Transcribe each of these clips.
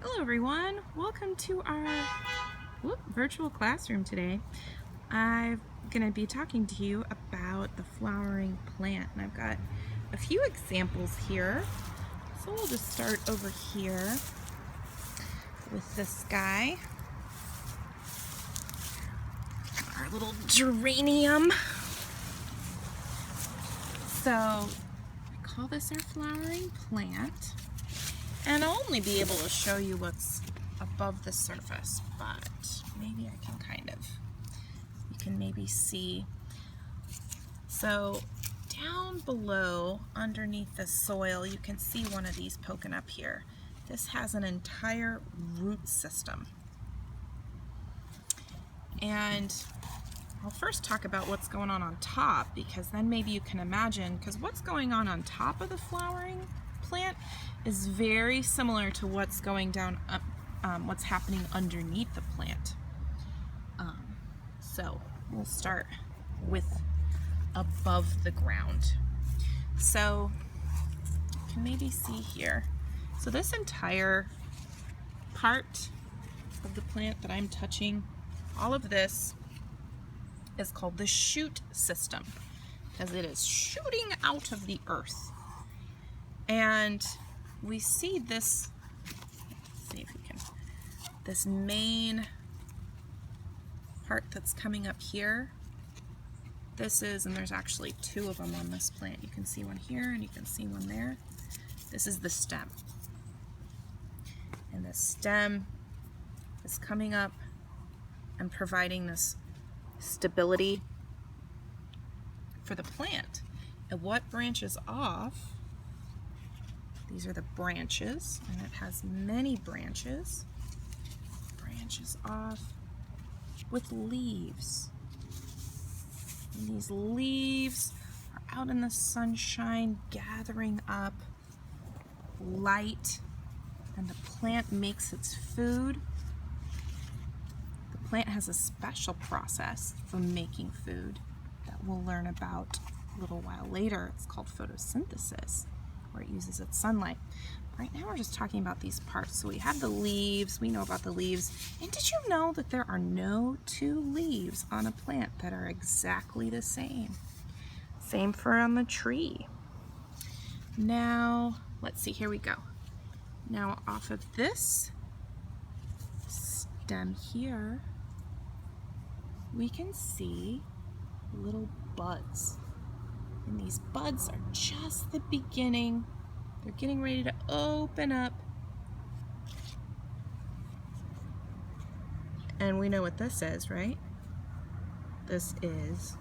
Hello everyone, welcome to our virtual classroom today. I'm going to be talking to you about the flowering plant, and I've got a few examples here. So we'll just start over here with this guy, our little geranium. So we call this our flowering plant. And I'll only be able to show you what's above the surface, but maybe I can you can maybe see. So down below, underneath the soil, you can see one of these poking up here. This has an entire root system. And I'll first talk about what's going on top, because then maybe you can imagine, because what's going on top of the flowering plant is very similar to what's going down what's happening underneath the plant. So we'll start with above the ground. So you can maybe see here. So this entire part of the plant that I'm touching, all of this is called the shoot system, because it is shooting out of the earth. And we see this, let's see if we can, this main part that's coming up here. This is, and there's actually two of them on this plant. You can see one here and you can see one there. This is the stem. And the stem is coming up and providing this stability for the plant. And what branches off, these are the branches, and it has many branches off with leaves. And these leaves are out in the sunshine gathering up light, and the plant makes its food. The plant has a special process for making food that we'll learn about a little while later. It's called photosynthesis, where it uses its sunlight. Right now we're just talking about these parts. So we have the leaves, we know about the leaves. And did you know that there are no two leaves on a plant that are exactly the same? Same for on the tree. Now, let's see, here we go. Now off of this stem here, we can see little buds. And these buds are just the beginning. They're getting ready to open up. And we know what this is, right? This is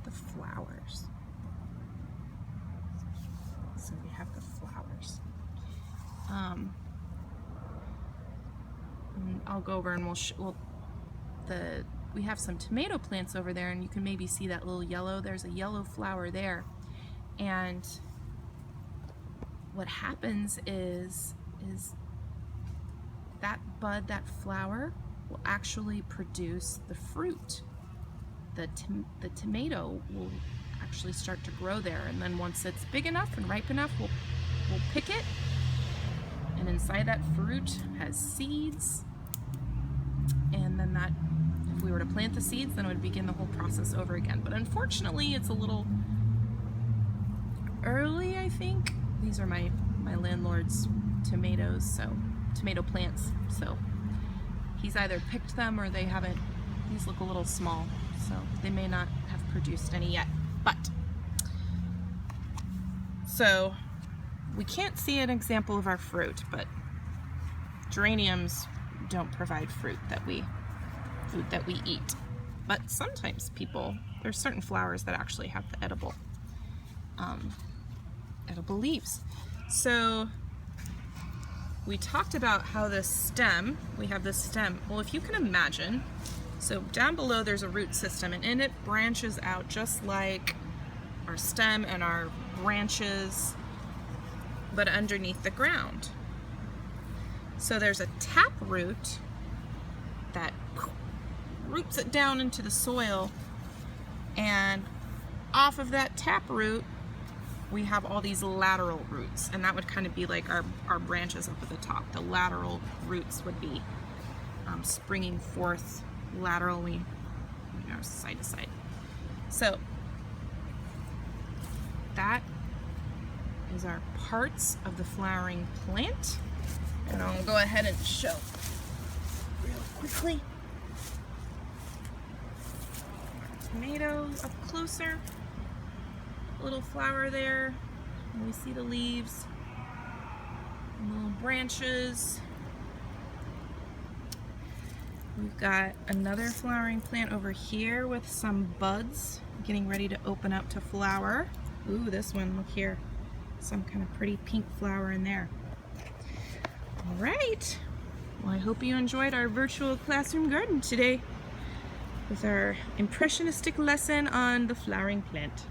the flowers. So we have the flowers. And I'll go over and we have some tomato plants over there, and you can maybe see that little yellow. There's a yellow flower there. And what happens is that bud, that flower, will actually produce the fruit. The tomato will actually start to grow there, and then once it's big enough and ripe enough, we'll pick it, and inside that fruit has seeds, and then that, if we were to plant the seeds, then it would begin the whole process over again. But unfortunately, it's a little early, I think. These are my landlord's tomatoes, so tomato plants. So he's either picked them or they haven't. These look a little small, so they may not have produced any yet. But so we can't see an example of our fruit, but geraniums don't provide food that we eat. But sometimes there's certain flowers that actually have the edible leaves. So we talked about how we have this stem. Well, if you can imagine, so down below there's a root system, and in it branches out just like our stem and our branches, but underneath the ground. So there's a tap root that roots it down into the soil, and off of that tap root we have all these lateral roots, and that would kind of be like our branches up at the top. The lateral roots would be springing forth laterally, side to side. So that is our parts of the flowering plant, and I'll go ahead and show real quickly. Tomato up closer, little flower there, and we see the leaves, and little branches. We've got another flowering plant over here with some buds getting ready to open up to flower. Ooh, this one, look here, some kind of pretty pink flower in there. All right, well, I hope you enjoyed our virtual classroom garden today with our impressionistic lesson on the flowering plant.